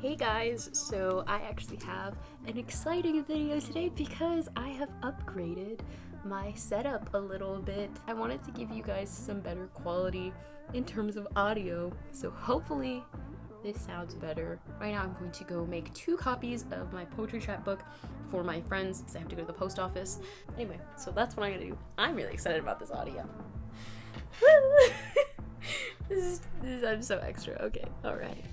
Hey guys, so I actually have an exciting video today because I have upgraded my setup a little bit. I wanted to give you guys some better quality in terms of audio, so hopefully this sounds better. Right now I'm going to go make 2 copies of my poetry chapbook for my friends because I have to go to the post office. Anyway, so that's what I'm gonna do. I'm really excited about this audio. Woo! I'm so extra. Okay, alright.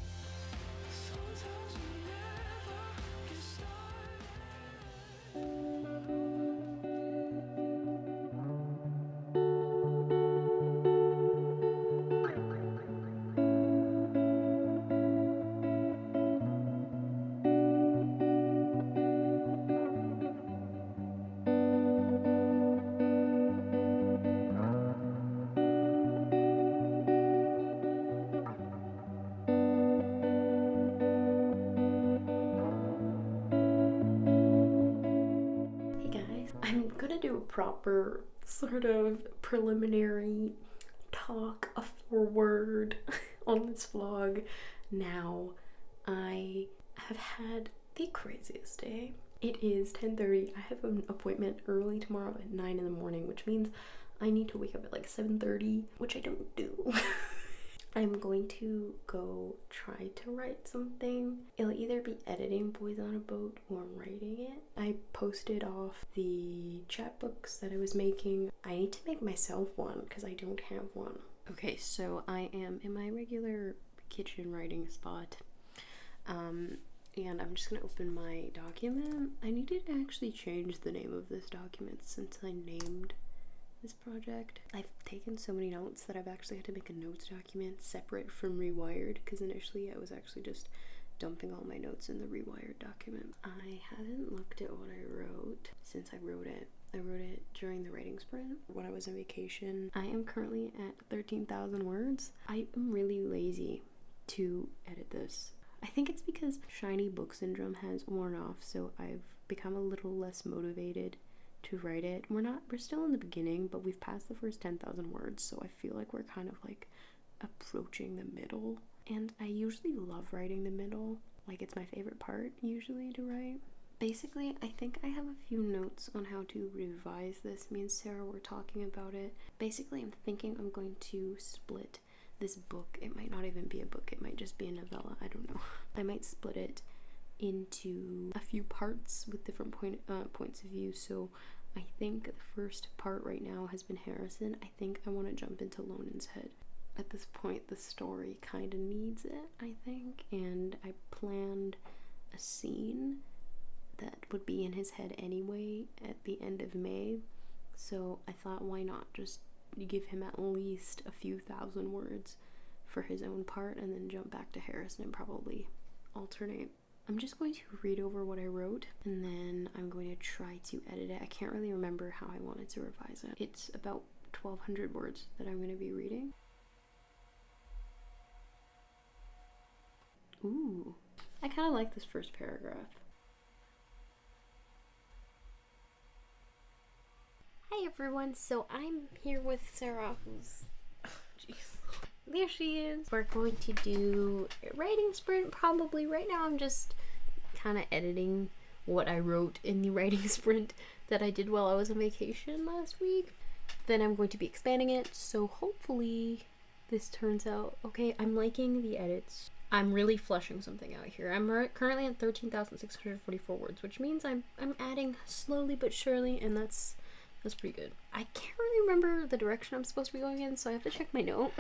I'm gonna do a proper sort of preliminary talk, a foreword on this vlog. Now, I have had the craziest day. It is 10:30. I have an appointment early tomorrow at 9 in the morning, which means I need to wake up at like 7:30, which I don't do. I'm going to go try to write something. It'll either be editing Boys on a Boat or writing it. I posted off the chapbooks that I was making. I need to make myself one because I don't have one. Okay, so I am in my regular kitchen writing spot. And I'm just gonna open my document. I needed to actually change the name of this document since I named this project. I've taken so many notes that I've actually had to make a notes document separate from Rewired because initially I was actually just dumping all my notes in the Rewired document. I haven't looked at what I wrote since I wrote it. I wrote it during the writing sprint when I was on vacation. I am currently at 13,000 words. I am really lazy to edit this. I think it's because shiny book syndrome has worn off, so I've become a little less motivated to write it. We're still in the beginning, but we've passed the first 10,000 words, so I feel like we're kind of like approaching the middle. And I usually love writing the middle. Like, it's my favorite part usually to write. Basically, I think I have a few notes on how to revise this. Me and Sarah were talking about it. Basically, I'm thinking I'm going to split this book. It might not even be a book, it might just be a novella, I don't know. I might split it into a few parts with different points of view. So I think the first part right now has been Harrison. I think I want to jump into Lonan's head. At this point, the story kind of needs it, I think, and I planned a scene that would be in his head anyway at the end of May. So I thought, why not just give him at least a few thousand words for his own part and then jump back to Harrison and probably alternate. I'm just going to read over what I wrote and then I'm going to try to edit it. I can't really remember how I wanted to revise it. It's about 1,200 words that I'm going to be reading. Ooh, I kind of like this first paragraph. Hi everyone, so I'm here with Sarah, who's... There she is. We're going to do a writing sprint probably. Right now I'm just kind of editing what I wrote in the writing sprint that I did while I was on vacation last week. Then I'm going to be expanding it, so hopefully this turns out okay. I'm liking the edits. I'm really fleshing something out here. I'm currently at 13,644 words, which means I'm adding slowly but surely, and that's pretty good. I can't really remember the direction I'm supposed to be going in, so I have to check my note.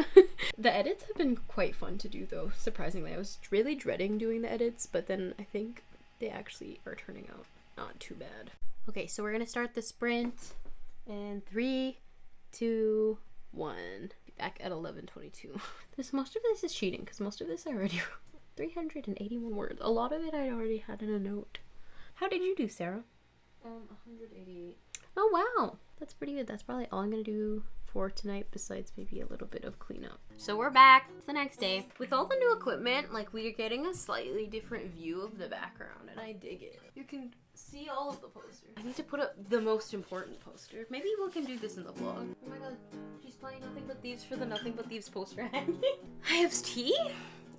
The edits have been quite fun to do though, surprisingly. I was really dreading doing the edits, but then I think they actually are turning out not too bad. Okay, so we're gonna start the sprint in 3, 2, 1. Be back at 11:22. Most of this is cheating because most of this I already wrote. 381 words. A lot of it I already had in a note. How did you do, Sarah? 188. Oh wow, that's pretty good. That's probably all I'm gonna do for tonight besides maybe a little bit of cleanup. So we're back. It's the next day. With all the new equipment, like, we are getting a slightly different view of the background and I dig it. You can see all of the posters. I need to put up the most important poster. Maybe we can do this in the vlog. Oh my god, she's playing Nothing But Thieves for the Nothing But Thieves poster. I have tea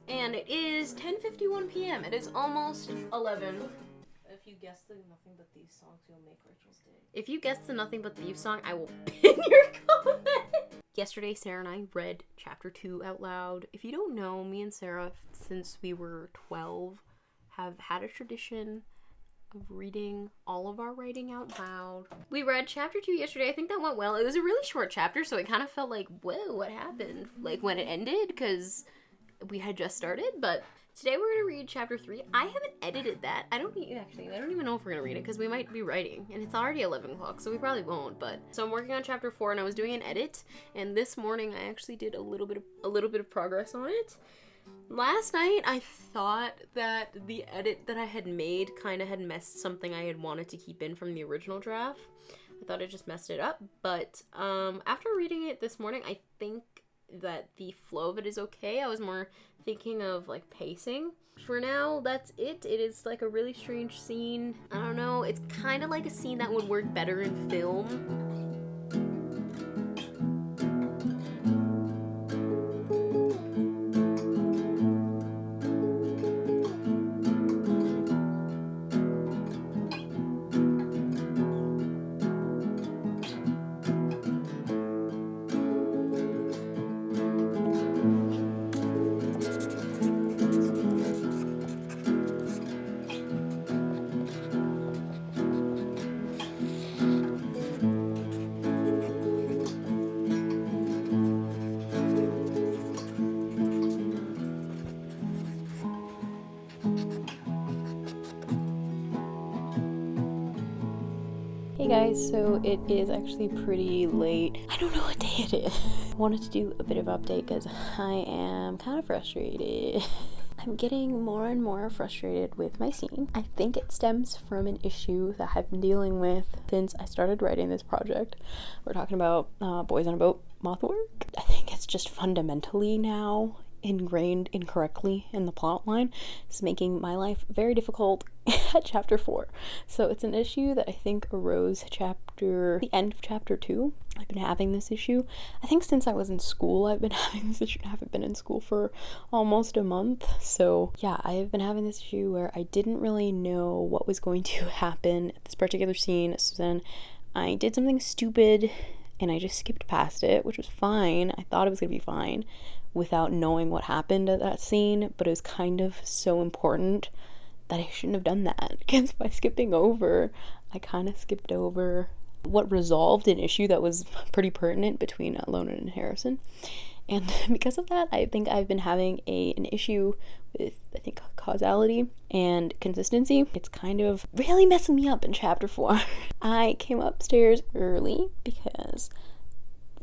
And it is 10:51 p.m. It is almost 11. If you guess the Nothing But Thieves songs, you'll make Rachel's day. If you guess the Nothing But Thieves song, I will pin your comment. Yesterday, Sarah and I read chapter 2 out loud. If you don't know, me and Sarah, since we were 12, have had a tradition of reading all of our writing out loud. We read chapter 2 yesterday. I think that went well. It was a really short chapter, so it kind of felt like, whoa, what happened? Like when it ended, because we had just started. But today we're going to read chapter 3. I haven't edited that. I don't even know if we're going to read it, because we might be writing. And it's already 11 o'clock, so we probably won't. But so I'm working on chapter 4, and I was doing an edit. And this morning, I actually did a little bit of progress on it. Last night, I thought that the edit that I had made kind of had messed something I had wanted to keep in from the original draft. I thought it just messed it up, but after reading it this morning, I think that the flow of it is okay. I was more thinking of, like, pacing. For now, that's it. It is, like, a really strange scene. I don't know. It's kind of like a scene that would work better in film. Hey guys, so it is actually pretty late. I don't know what day it is. I wanted to do a bit of update because I am kind of frustrated. I'm getting more and more frustrated with my scene. I think it stems from an issue that I've been dealing with since I started writing this project. We're talking about boys on a boat moth work. I think it's just fundamentally now ingrained incorrectly in the plot line. It's making my life very difficult at chapter 4. So it's an issue that I think arose the end of chapter 2. I've been having this issue. I think since I was in school, I've been having this issue. I haven't been in school for almost a month. So yeah, I have been having this issue where I didn't really know what was going to happen at this particular scene. So then I did something stupid and I just skipped past it, which was fine. I thought it was gonna be fine without knowing what happened at that scene, but it was kind of so important that I shouldn't have done that, because by skipping over, I kind of skipped over what resolved an issue that was pretty pertinent between Lonan and Harrison. And because of that, I think I've been having an issue with, I think, causality and consistency. It's kind of really messing me up in chapter 4. I came upstairs early because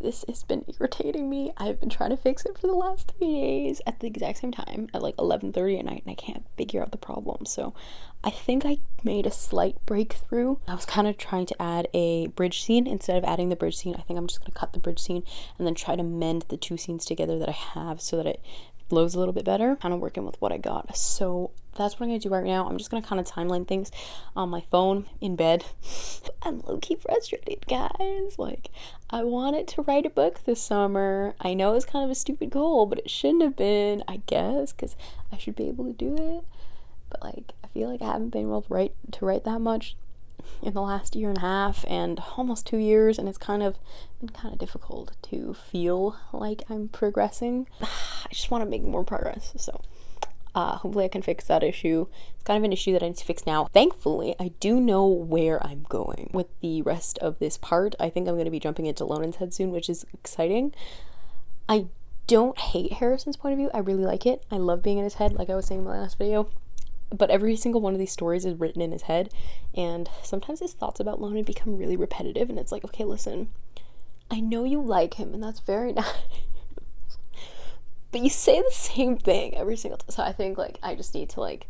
this has been irritating me. I've been trying to fix it for the last 3 days at the exact same time at like 11:30 at night, and I can't figure out the problem. So I think I made a slight breakthrough. I was kind of trying to add a bridge scene. Instead of adding the bridge scene, I think I'm just going to cut the bridge scene and then try to mend the two scenes together that I have so that it flows a little bit better. Kind of working with what I got. So that's what I'm going to do right now. I'm just going to kind of timeline things on my phone in bed. I'm low-key frustrated, guys. Like, I wanted to write a book this summer. I know it's kind of a stupid goal, but it shouldn't have been, I guess, because I should be able to do it. But, like, I feel like I haven't been able to write that much in the last year and a half and almost 2 years, and it's been kind of difficult to feel like I'm progressing. I just want to make more progress, so hopefully I can fix that issue. It's kind of an issue that I need to fix now. Thankfully, I do know where I'm going with the rest of this part. I think I'm going to be jumping into Lonan's head soon, which is exciting. I don't hate Harrison's point of view. I really like it. I love being in his head, like I was saying in my last video. But every single one of these stories is written in his head, and sometimes his thoughts about Lonan become really repetitive, and it's like, okay, listen, I know you like him, and that's very nice, but you say the same thing every single time. So I think, like, I just need to, like,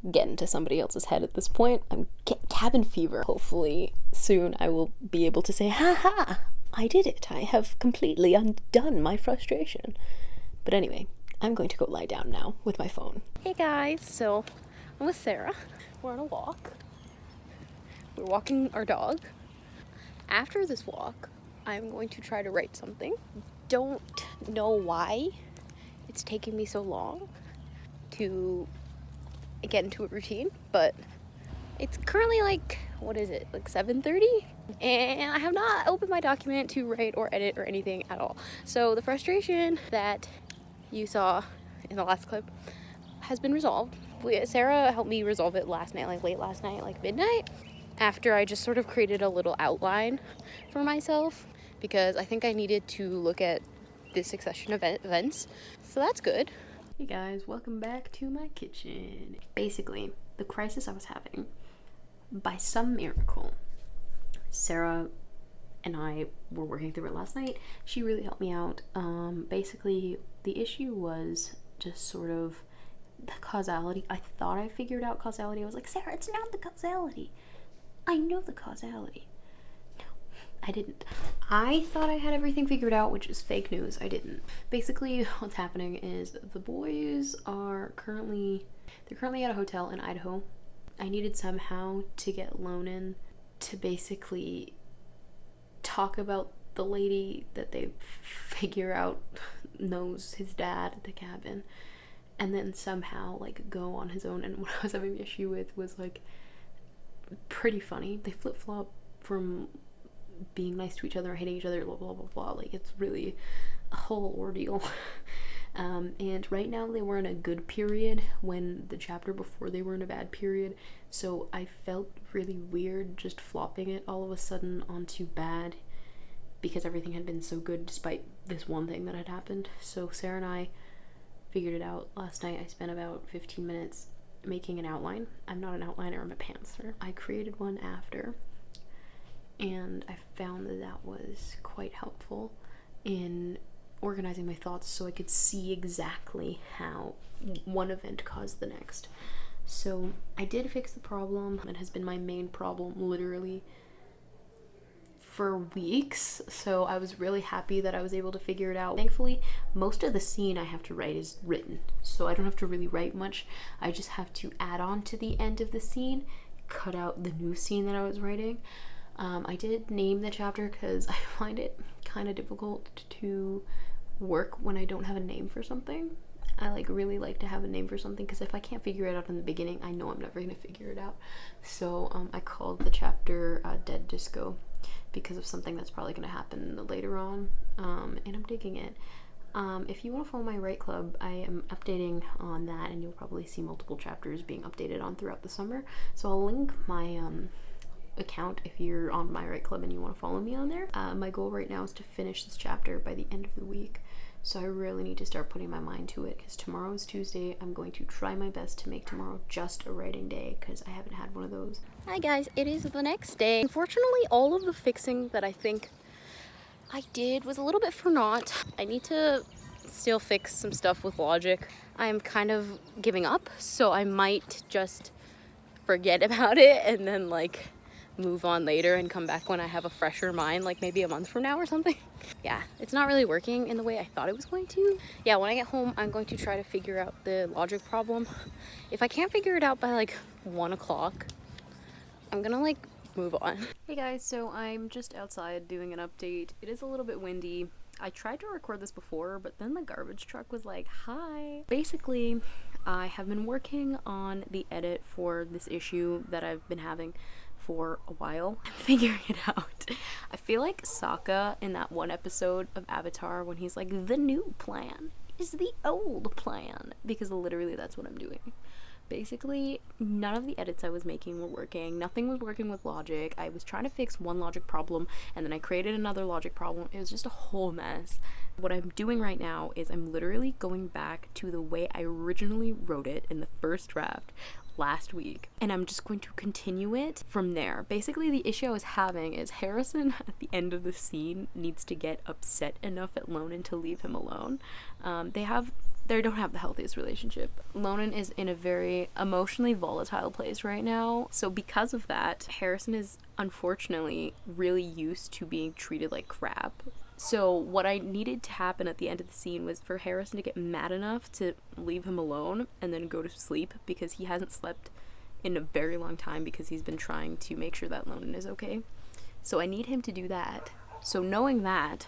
get into somebody else's head at this point. I'm cabin fever. Hopefully soon I will be able to say, ha, I did it. I have completely undone my frustration. But anyway, I'm going to go lie down now with my phone. Hey guys, so I'm with Sarah. We're on a walk. We're walking our dog. After this walk, I'm going to try to write something. Don't know why it's taking me so long. to get into a routine, but it's currently like, what is it, like 7:30? And I have not opened my document to write or edit or anything at all. So the frustration that you saw in the last clip has been resolved. Sarah helped me resolve it last night, like late last night, like midnight, after I just sort of created a little outline for myself, because I think I needed to look at this succession of events. So that's good. Hey guys, welcome back to my kitchen. Basically, the crisis I was having, by some miracle, Sarah and I were working through it last night. She really helped me out. Basically, the issue was just sort of the causality. I thought I figured out causality. I was like, Sarah, it's not the causality. I know the causality. No, I didn't. I thought I had everything figured out, which is fake news. I didn't. Basically, what's happening is the boys are currently at a hotel in Idaho. I needed somehow to get Lonan to basically talk about the lady that they figure out knows his dad at the cabin, and then somehow like go on his own. And what I was having the issue with was like pretty funny. They flip-flop from being nice to each other, hating each other, blah blah blah blah. Like, it's really a whole ordeal. And right now they were in a good period when the chapter before they were in a bad period, so I felt really weird just flopping it all of a sudden onto bad, because everything had been so good despite this one thing that had happened. So Sarah and I figured it out last night. I spent about 15 minutes making an outline. I'm not an outliner, I'm a pantser. I created one after, and I found that that was quite helpful in organizing my thoughts so I could see exactly how one event caused the next. So I did fix the problem. It has been my main problem literally for weeks, so I was really happy that I was able to figure it out. Thankfully, most of the scene I have to write is written, so I don't have to really write much. I just have to add on to the end of the scene, cut out the new scene that I was writing. I did name the chapter because I find it kind of difficult to work when I don't have a name for something. I really like to have a name for something, because if I can't figure it out in the beginning, I know I'm never going to figure it out. So I called the chapter Dead Disco, because of something that's probably going to happen later on, and I'm digging it. If you want to follow my Write Club, I am updating on that, and you'll probably see multiple chapters being updated on throughout the summer. So I'll link my account if you're on my Write Club and you want to follow me on there. My goal right now is to finish this chapter by the end of the week, so I really need to start putting my mind to it, because tomorrow is Tuesday. I'm going to try my best to make tomorrow just a writing day, because I haven't had one of those. Hi guys, it is the next day. Unfortunately, all of the fixing that I think I did was a little bit for naught. I need to still fix some stuff with logic. I'm kind of giving up, so I might just forget about it and then move on later and come back when I have a fresher mind, like maybe a month from now or something. Yeah, it's not really working in the way I thought it was going to. Yeah, when I get home, I'm going to try to figure out the logic problem. If I can't figure it out by 1 o'clock, I'm gonna move on. Hey guys, so I'm just outside doing an update. It is a little bit windy. I tried to record this before, but then the garbage truck was like, hi. Basically, I have been working on the edit for this issue that I've been having for a while. I'm figuring it out. I feel like Sokka in that one episode of Avatar when he's like, the new plan is the old plan, because literally that's what I'm doing. Basically, none of the edits I was making were working. Nothing was working with logic. I was trying to fix one logic problem, and then I created another logic problem. It was just a whole mess. What I'm doing right now is I'm literally going back to the way I originally wrote it in the first draft last week, and I'm just going to continue it from there. Basically, the issue I was having is Harrison at the end of the scene needs to get upset enough at Lonan to leave him alone. They don't have the healthiest relationship. Lonan is in a very emotionally volatile place right now, so because of that, Harrison is unfortunately really used to being treated like crap. So what I needed to happen at the end of the scene was for Harrison to get mad enough to leave him alone and then go to sleep, because he hasn't slept in a very long time because he's been trying to make sure that Lonan is okay. So I need him to do that. So knowing that,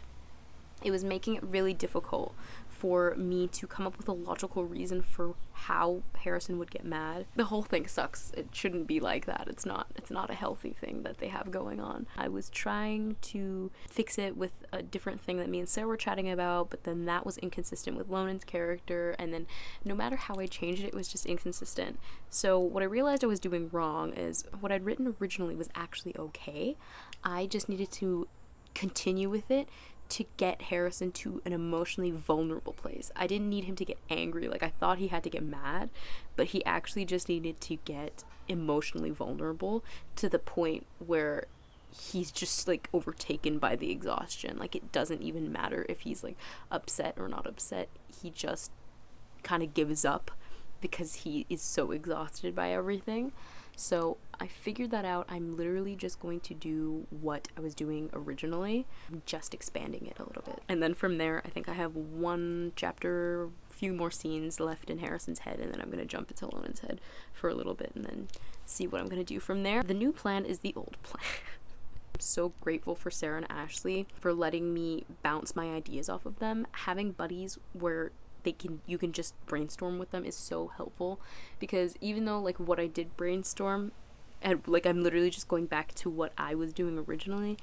it was making it really difficult for me to come up with a logical reason for how Harrison would get mad. The whole thing sucks. It shouldn't be like that. It's not a healthy thing that they have going on. I was trying to fix it with a different thing that me and Sarah were chatting about, but then that was inconsistent with Lonan's character, and then no matter how I changed it, it was just inconsistent. So what I realized I was doing wrong is what I'd written originally was actually okay. I just needed to continue with it to get Harrison to an emotionally vulnerable place. I didn't need him to get angry. Like, I thought he had to get mad, but he actually just needed to get emotionally vulnerable to the point where he's just like overtaken by the exhaustion. Like, it doesn't even matter if he's like upset or not upset. He just kind of gives up because he is so exhausted by everything. So I figured that out. I'm literally just going to do what I was doing originally, just expanding it a little bit. And then from there, I think I have one chapter, few more scenes left in Harrison's head, and then I'm going to jump into Lonan's head for a little bit and then see what I'm going to do from there. The new plan is the old plan. I'm so grateful for Sarah and Ashley for letting me bounce my ideas off of them. Having buddies where you can just brainstorm with them is so helpful, because even though like what I did brainstorm and like I'm literally just going back to what I was doing originally,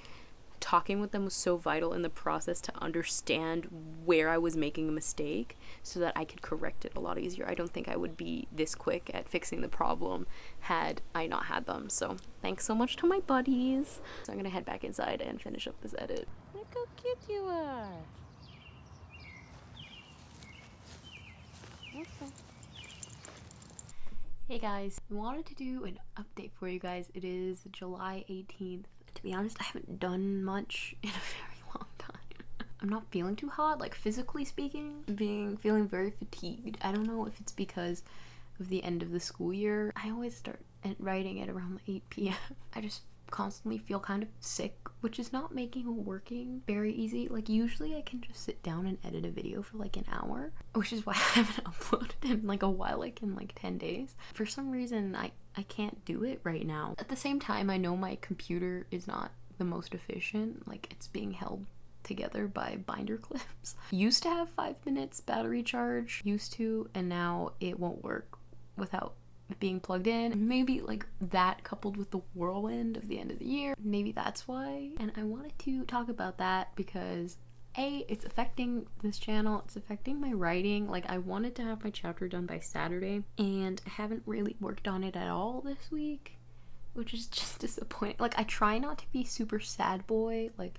talking with them was so vital in the process to understand where I was making a mistake so that I could correct it a lot easier. I don't think I would be this quick at fixing the problem had I not had them. So thanks so much to my buddies. So I'm gonna head back inside and finish up this edit. Look how cute you are. Okay. Hey guys, I wanted to do an update for you guys. It is July 18th. To be honest, I haven't done much in a very long time. I'm not feeling too hot, like physically speaking, feeling very fatigued. I don't know if it's because of the end of the school year. I always start writing at around 8 p.m. I just constantly feel kind of sick, which is not making working very easy. Like, usually I can just sit down and edit a video for like an hour, which is why I haven't uploaded in like a while, like in like 10 days. For some reason, I can't do it right now. At the same time, I know my computer is not the most efficient. Like, it's being held together by binder clips. Used to have 5 minutes battery charge, and now it won't work without being plugged in. Maybe like that coupled with the whirlwind of the end of the year, maybe that's why. And I wanted to talk about that because it's affecting this channel, it's affecting my writing. Like, I wanted to have my chapter done by Saturday and I haven't really worked on it at all this week, which is just disappointing. Like, I try not to be super sad boy, like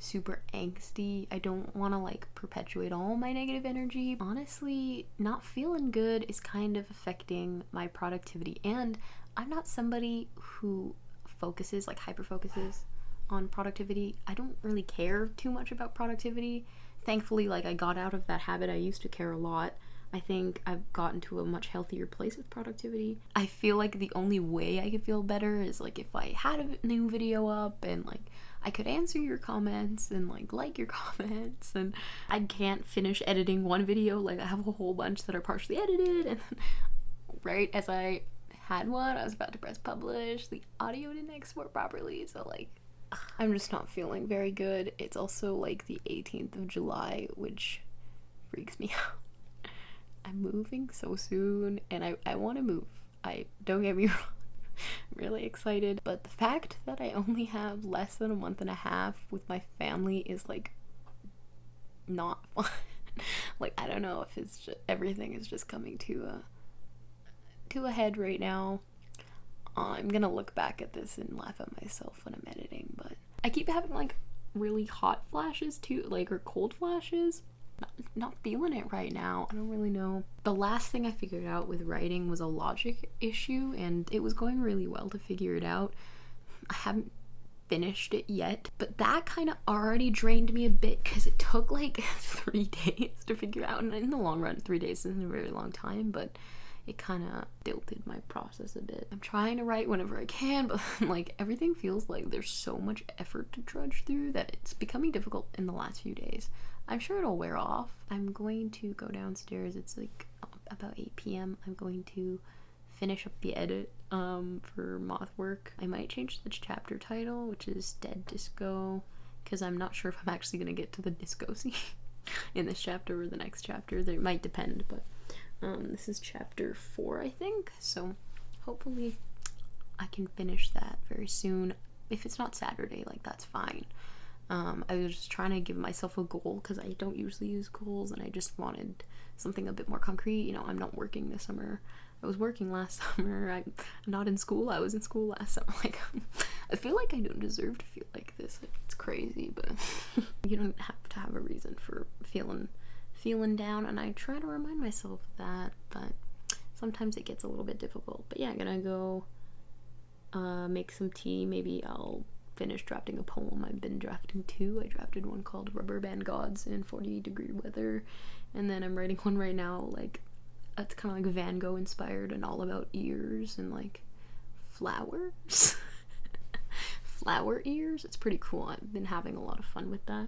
super angsty. I don't want to like perpetuate all my negative energy. Honestly, not feeling good is kind of affecting my productivity, and I'm not somebody who focuses, like hyper focuses on productivity. I don't really care too much about productivity. Thankfully, like, I got out of that habit. I used to care a lot. I think I've gotten to a much healthier place with productivity. I feel like the only way I could feel better is like if I had a new video up and like I could answer your comments and like your comments, and I can't finish editing one video. Like, I have a whole bunch that are partially edited, and then right as I had one, I was about to press publish, the audio didn't export properly, so like I'm just not feeling very good. It's also like the 18th of July, which freaks me out. I'm moving so soon and I want to move. Don't get me wrong, I'm really excited, but the fact that I only have less than a month and a half with my family is like not fun. Like, I don't know if it's just, everything is just coming to a head right now. I'm gonna look back at this and laugh at myself when I'm editing, but I keep having like really hot flashes too, like, or cold flashes. Not feeling it right now. I don't really know. The last thing I figured out with writing was a logic issue, and it was going really well to figure it out. I haven't finished it yet, but that kind of already drained me a bit because it took like 3 days to figure out, and in the long run 3 days isn't a very long time, but it kind of tilted my process a bit. I'm trying to write whenever I can, but like everything feels like there's so much effort to trudge through that it's becoming difficult in the last few days. I'm sure it'll wear off. I'm going to go downstairs. It's like about 8 p.m. I'm going to finish up the edit for moth work. I might change the chapter title, which is Dead Disco, because I'm not sure if I'm actually going to get to the disco scene. in this chapter or the next chapter. It might depend, but this is chapter 4, I think. So hopefully I can finish that very soon. If it's not Saturday, like, that's fine. I was just trying to give myself a goal because I don't usually use goals, and I just wanted something a bit more concrete. You know, I'm not working this summer. I was working last summer. I'm not in school. I was in school last summer. Like, I feel like I don't deserve to feel like this. It's crazy, but you don't have to have a reason for feeling down, and I try to remind myself of that, but sometimes it gets a little bit difficult. But yeah, I'm gonna go make some tea. Maybe I'll finish drafting a poem. I've been drafting 2. I drafted one called Rubber Band Gods in 40-degree weather, and then I'm writing one right now, like, it's kind of like Van Gogh inspired and all about ears and like flowers. Flower ears. It's pretty cool. I've been having a lot of fun with that,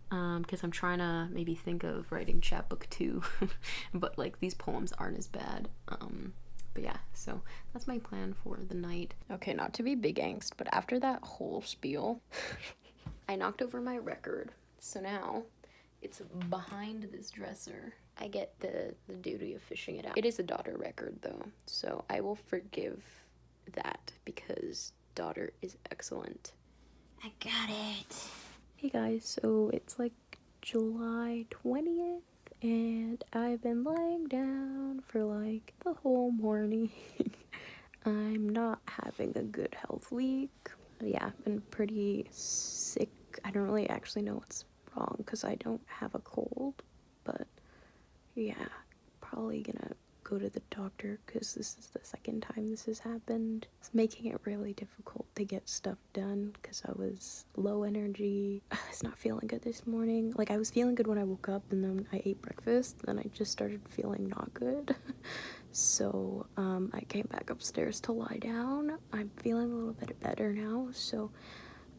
because I'm trying to maybe think of writing chapbook 2, but like these poems aren't as bad. But yeah, so that's my plan for the night. Okay, not to be big angst, but after that whole spiel, I knocked over my record. So now it's behind this dresser. I get the duty of fishing it out. It is a daughter record though, so I will forgive that because daughter is excellent. I got it. Hey guys, so it's like July 20th. And I've been lying down for like the whole morning. I'm not having a good health week. Yeah, I've been pretty sick. I don't really actually know what's wrong because I don't have a cold. But yeah, probably gonna go to the doctor because this is the second time this has happened. It's making it really difficult to get stuff done because I was low energy. I was not feeling good this morning. Like, I was feeling good when I woke up and then I ate breakfast, then I just started feeling not good. So I came back upstairs to lie down. I'm feeling a little bit better now, so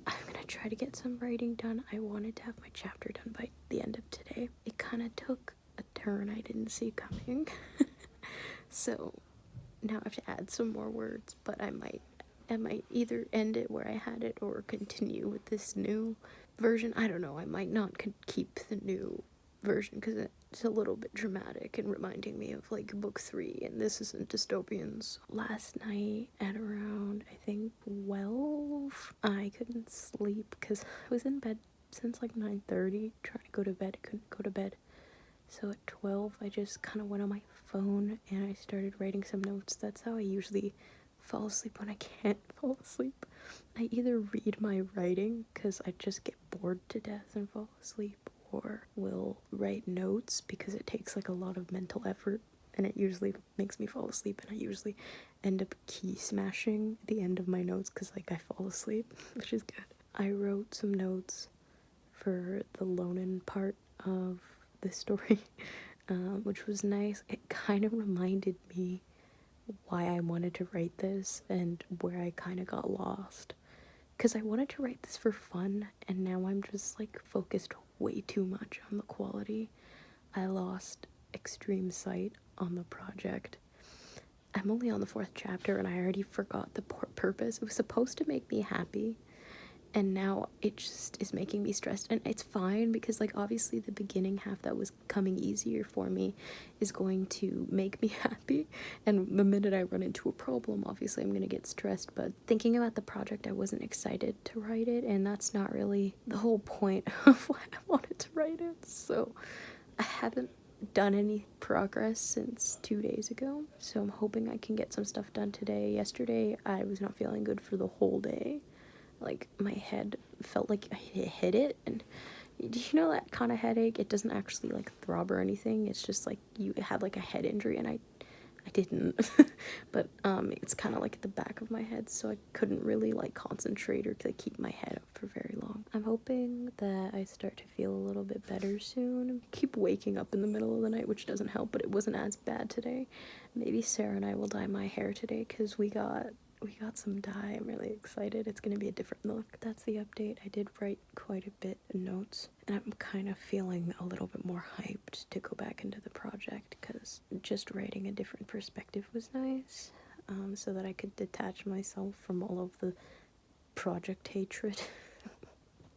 I'm gonna try to get some writing done. I wanted to have my chapter done by the end of today. It kind of took a turn I didn't see coming. So now I have to add some more words, but I might either end it where I had it or continue with this new version. I don't know. I might not keep the new version because it's a little bit dramatic and reminding me of like book 3, and this isn't dystopians. Last night at around, I think, 12, I couldn't sleep because I was in bed since like 9:30 trying to go to bed. I couldn't go to bed. So at 12, I just kind of went on my phone and I started writing some notes. That's how I usually fall asleep when I can't fall asleep. I either read my writing because I just get bored to death and fall asleep, or will write notes because it takes like a lot of mental effort and it usually makes me fall asleep, and I usually end up key smashing at the end of my notes because like I fall asleep, which is good. I wrote some notes for the Lonan part of the story, which was nice. It kind of reminded me why I wanted to write this and where I kind of got lost, because I wanted to write this for fun and now I'm just like focused way too much on the quality. I lost extreme sight on the project. I'm only on the 4th chapter and I already forgot the purpose. It was supposed to make me happy, and now it just is making me stressed. And it's fine because like obviously the beginning half that was coming easier for me is going to make me happy, and the minute I run into a problem obviously I'm gonna get stressed. But thinking about the project, I wasn't excited to write it, and that's not really the whole point of why I wanted to write it. So I haven't done any progress since 2 days ago, so I'm hoping I can get some stuff done today. Yesterday I was not feeling good for the whole day. Like, my head felt like I hit it, and do you know that kind of headache? It doesn't actually, like, throb or anything. It's just, like, you had, like, a head injury, and I didn't. But, it's kind of, like, at the back of my head, so I couldn't really, like, concentrate or, like, keep my head up for very long. I'm hoping that I start to feel a little bit better soon. I keep waking up in the middle of the night, which doesn't help, but it wasn't as bad today. Maybe Sarah and I will dye my hair today, because we got some dye. I'm really excited. It's gonna be a different look. That's the update. I did write quite a bit of notes, and I'm kind of feeling a little bit more hyped to go back into the project because just writing a different perspective was nice, so that I could detach myself from all of the project hatred.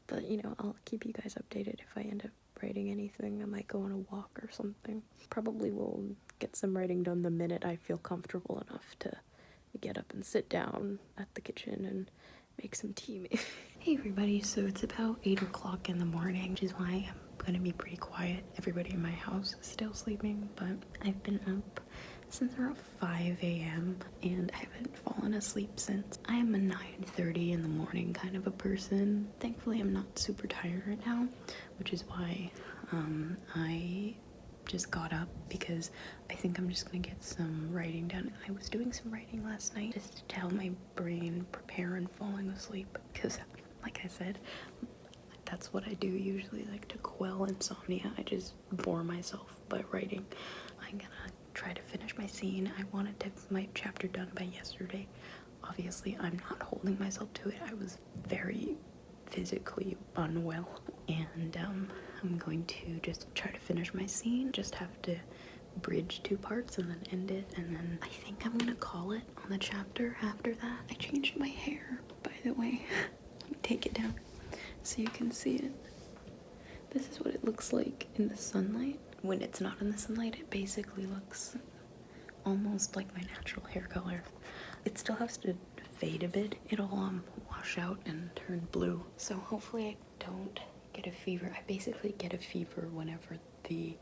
But, you know, I'll keep you guys updated if I end up writing anything. I might go on a walk or something. Probably will get some writing done the minute I feel comfortable enough to get up and sit down at the kitchen and make some tea. Hey everybody, so it's about 8 o'clock in the morning, which is why I'm gonna be pretty quiet. Everybody in my house is still sleeping, but I've been up since around 5 a.m. and I haven't fallen asleep since. I am a 9:30 in the morning kind of a person. Thankfully, I'm not super tired right now, which is why I just got up because I think I'm just gonna get some writing done. I was doing some writing last night just to help my brain prepare and falling asleep because, like I said, that's what I do usually, like to quell insomnia. I just bore myself by writing. I'm gonna try to finish my scene. I wanted to have my chapter done by yesterday. Obviously, I'm not holding myself to it. I was very physically unwell, and I'm going to just try to finish my scene. Just have to bridge 2 parts and then end it, and then I think I'm gonna call it on the chapter after that. I changed my hair, by the way. Let me take it down so you can see it. This is what it looks like in the sunlight. When it's not in the sunlight, it basically looks almost like my natural hair color. It still has to fade a bit. It'll wash out and turn blue. So hopefully I don't get a fever. I basically get a fever whenever the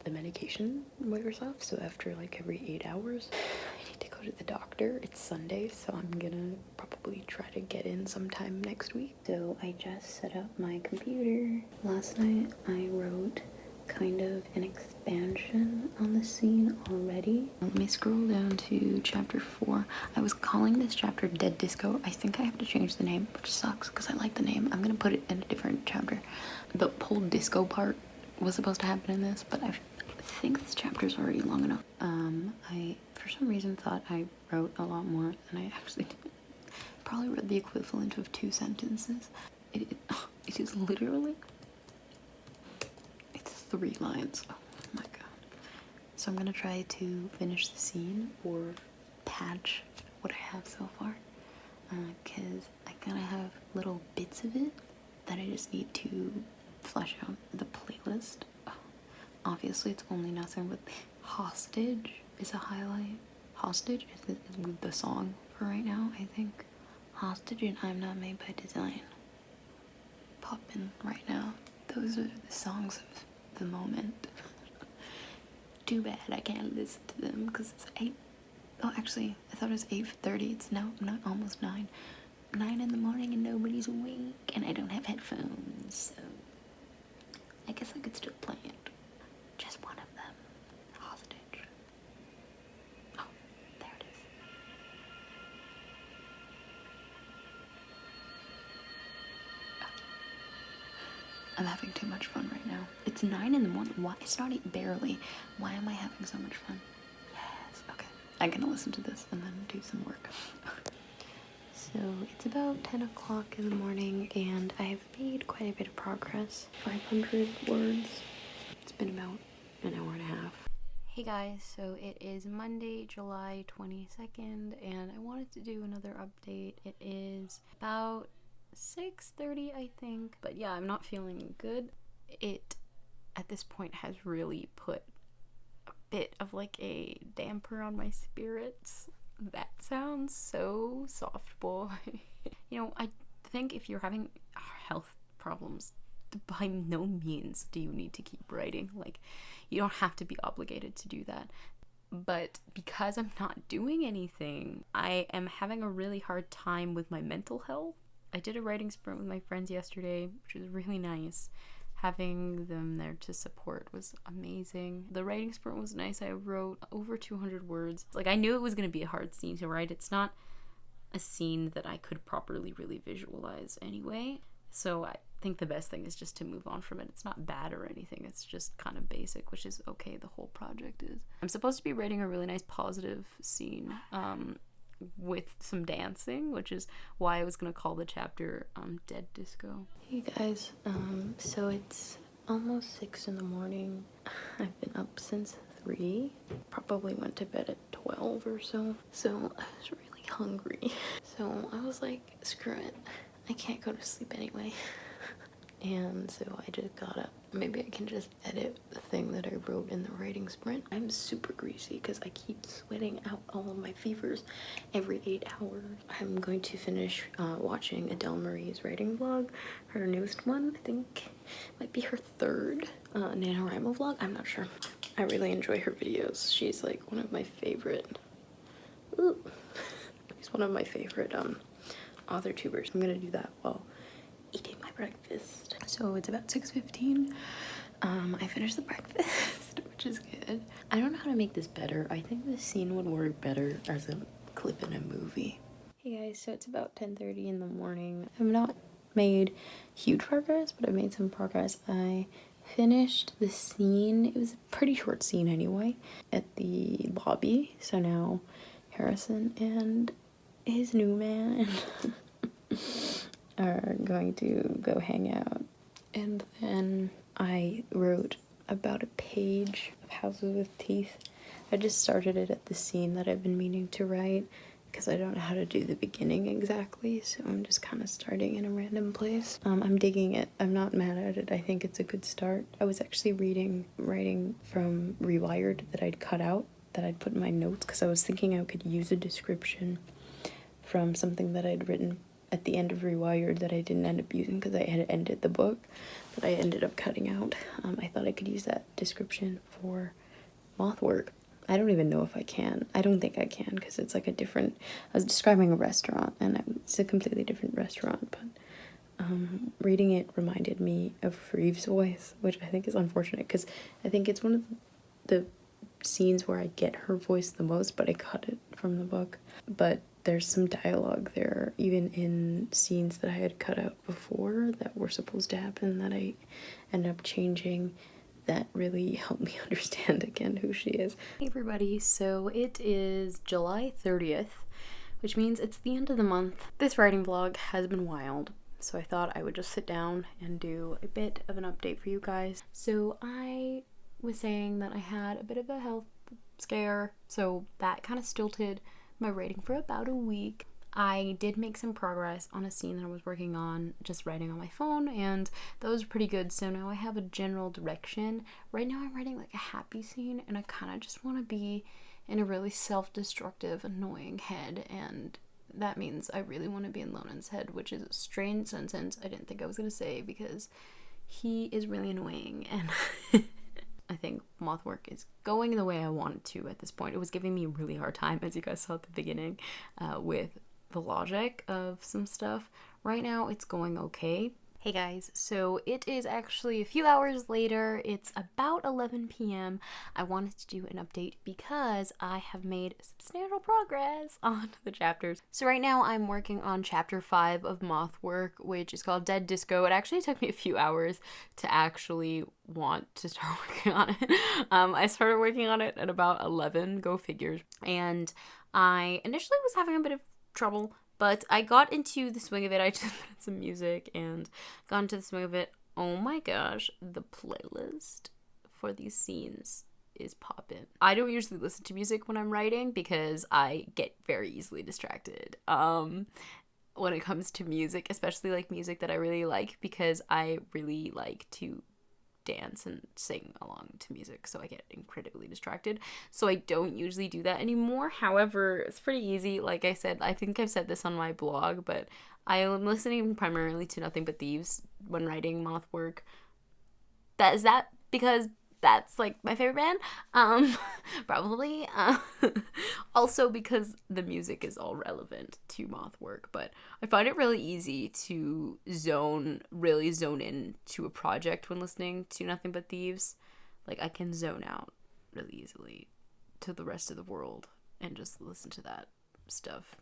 medication wears off. So after like every 8 hours, I need to go to the doctor. It's Sunday, so I'm gonna probably try to get in sometime next week. So I just set up my computer. Last night I wrote kind of an expansion on the scene already. Let me scroll down to chapter 4. I was calling this chapter Dead Disco. I think I have to change the name, which sucks because I like the name. I'm gonna put it in a different chapter. The whole disco part was supposed to happen in this, but I think this chapter is already long enough. I for some reason thought I wrote a lot more than I actually did. Probably read the equivalent of 2 sentences. It is literally 3 lines. Oh my god. So I'm gonna try to finish the scene or patch what I have so far, because I kind of have little bits of it that I just need to flesh out. The playlist, obviously it's only nothing, but Hostage is a highlight. Hostage is the song for right now, I think. Hostage and I'm Not Made by Design poppin' right now. Those are the songs of the moment. Too bad I can't listen to them because it's 8. Oh, actually, I thought it was 8:30. It's now almost 9. 9 in the morning and nobody's awake, and I don't have headphones, so I guess I could still play it. Just one of them. Hostage. Oh, there it is. I'm having too much fun right now. It's 9 in the morning. Why? It's not barely. Why am I having so much fun? Yes. Okay. I'm gonna listen to this and then do some work. So it's about 10 o'clock in the morning and I've made quite a bit of progress. 500 words. It's been about an hour and a half. Hey guys, so it is Monday, July 22nd, and I wanted to do another update. It is about 6:30, I think, but yeah, I'm not feeling good. It at this point has really put a bit of like a damper on my spirits. That sounds so soft boy. You know, I think if you're having health problems, by no means do you need to keep writing. Like, you don't have to be obligated to do that. But because I'm not doing anything, I am having a really hard time with my mental health. I did a writing sprint with my friends yesterday, which was really nice. Having them there to support was amazing. The writing sprint was nice. I wrote over 200 words. Like, I knew it was going to be a hard scene to write. It's not a scene that I could properly really visualize anyway. So I think the best thing is just to move on from it. It's not bad or anything. It's just kind of basic, which is okay. The whole project is. I'm supposed to be writing a really nice positive scene with some dancing, which is why I was going to call the chapter Dead Disco. Hey guys, so it's almost 6 in the morning. I've been up since 3. Probably went to bed at 12 or so. So I was really hungry. So I was like, screw it. I can't go to sleep anyway. and so I just got up. Maybe I can just edit the thing that I wrote in the writing sprint. I'm super greasy because I keep sweating out all of my fevers every 8 hours. I'm going to finish watching Adele Marie's writing vlog, her newest one. I think might be her third NaNoWriMo vlog. I'm not sure. I really enjoy her videos. She's like one of my favorite. Ooh. She's one of my favorite author tubers. I'm gonna do that while eating my breakfast. So it's about 6:15. I finished the breakfast, which is good. I don't know how to make this better. I think this scene would work better as a clip in a movie. Hey guys, so it's about 10:30 in the morning. I've not made huge progress, but I've made some progress. I finished the scene. It was a pretty short scene anyway, at the lobby. So now Harrison and his new man are going to go hang out. And then I wrote about a page of Houses with Teeth. I just started it at the scene that I've been meaning to write because I don't know how to do the beginning exactly, so I'm just kind of starting in a random place. I'm digging it. I'm not mad at it. I think it's a good start. I was actually writing from Rewired that I'd cut out, that I'd put in my notes, because I was thinking I could use a description from something that I'd written at the end of Rewired that I didn't end up using because I had ended the book, that I ended up cutting out. I thought I could use that description for Mothwork. I don't even know if I can. I don't think I can because it's like a different... I was describing a restaurant and it's a completely different restaurant, but reading it reminded me of Reeve's voice, which I think is unfortunate because I think it's one of the scenes where I get her voice the most, but I cut it from the book. But there's some dialogue there, even in scenes that I had cut out before that were supposed to happen, that I ended up changing, that really helped me understand again who she is. Hey everybody, so it is July 30th, which means it's the end of the month. This writing vlog has been wild, so I thought I would just sit down and do a bit of an update for you guys. So I was saying that I had a bit of a health scare, so that kind of stilted my writing for about a week. I did make some progress on a scene that I was working on, just writing on my phone, and that was pretty good. So now I have a general direction. Right now I'm writing like a happy scene, and I kind of just want to be in a really self-destructive, annoying head, and that means I really want to be in Lonan's head, which is a strange sentence I didn't think I was going to say because he is really annoying, and I think Mothwork is going the way I want it to at this point. It was giving me a really hard time, as you guys saw at the beginning, with the logic of some stuff. Right now, it's going okay. Hey guys, so it is actually a few hours later. It's about 11 p.m. I wanted to do an update because I have made substantial progress on the chapters. So right now I'm working on chapter 5 of Mothwork, which is called Dead Disco. It actually took me a few hours to actually want to start working on it. I started working on it at about 11, go figures, and I initially was having a bit of trouble, but I got into the swing of it. I just put some music and got into the swing of it. Oh my gosh, the playlist for these scenes is poppin'. I don't usually listen to music when I'm writing because I get very easily distracted when it comes to music, especially like music that I really like, because I really like to dance and sing along to music, so I get incredibly distracted. So I don't usually do that anymore. However, it's pretty easy. Like I said, I think I've said this on my blog, but I am listening primarily to Nothing But Thieves when writing Mothwork. That because that's like my favorite band, probably. Also because the music is all relevant to Mothwork, but I find it really easy to really zone in to a project when listening to Nothing But Thieves. Like I can zone out really easily to the rest of the world and just listen to that stuff.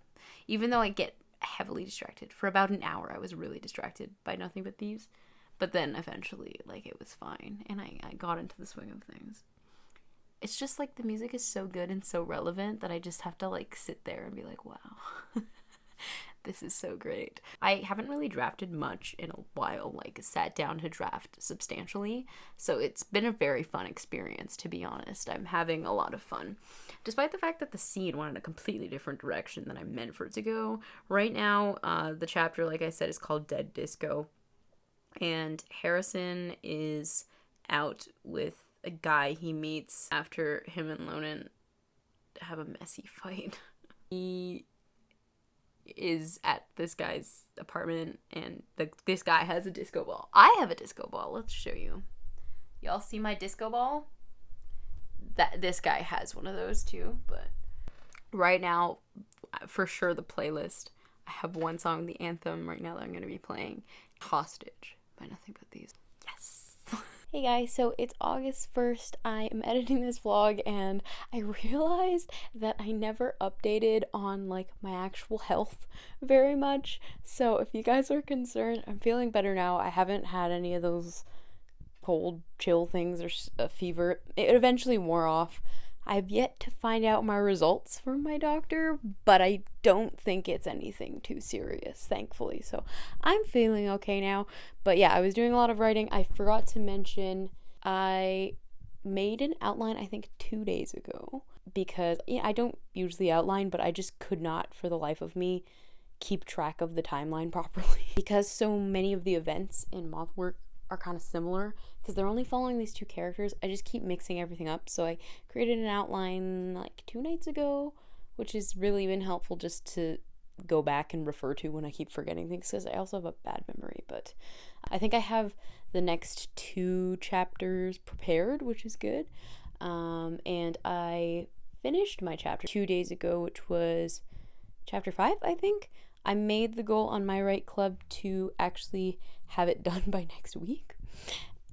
Even though I get heavily distracted. For about an hour I was really distracted by Nothing But Thieves. But then eventually, like, it was fine, and I got into the swing of things. It's just, like, the music is so good and so relevant that I just have to, like, sit there and be like, wow, this is so great. I haven't really drafted much in a while, like, sat down to draft substantially, so it's been a very fun experience, to be honest. I'm having a lot of fun. Despite the fact that the scene went in a completely different direction than I meant for it to go, right now, the chapter, like I said, is called Dead Disco. And Harrison is out with a guy he meets after him and Lonan have a messy fight. He is at this guy's apartment, and this guy has a disco ball. I have a disco ball. Let's show you. Y'all see my disco ball? This guy has one of those too, but right now, for sure, the playlist. I have one song, the anthem, right now that I'm going to be playing. Hostage by Nothing But Thieves. Yes! Hey guys, so it's August 1st. I am editing this vlog, and I realized that I never updated on, like, my actual health very much. So if you guys are concerned, I'm feeling better now. I haven't had any of those cold, chill things or a fever. It eventually wore off. I've yet to find out my results from my doctor, but I don't think it's anything too serious, thankfully. So I'm feeling okay now. But yeah, I was doing a lot of writing. I forgot to mention I made an outline, I think, 2 days ago, because I don't usually outline, but I just could not for the life of me keep track of the timeline properly because so many of the events in Mothwork are kind of similar because they're only following these two characters. I just keep mixing everything up. So I created an outline like 2 nights ago, which has really been helpful just to go back and refer to when I keep forgetting things because I also have a bad memory. But I think I have the next 2 chapters prepared, which is good. And I finished my chapter 2 days ago, which was chapter 5, I think. I made the goal on my Write Club to actually have it done by next week.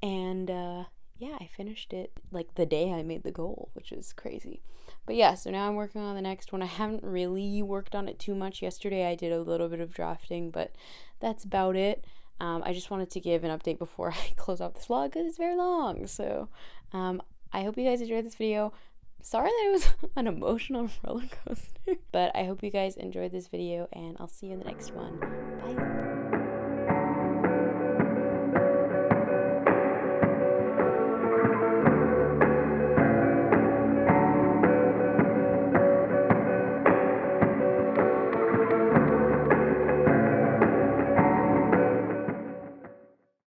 And yeah, I finished it like the day I made the goal, which is crazy. But yeah, so now I'm working on the next one. I haven't really worked on it too much. Yesterday I did a little bit of drafting, but that's about it. I just wanted to give an update before I close out this vlog because it's very long. So I hope you guys enjoyed this video. Sorry that it was an emotional roller coaster, but I hope you guys enjoyed this video, and I'll see you in the next one.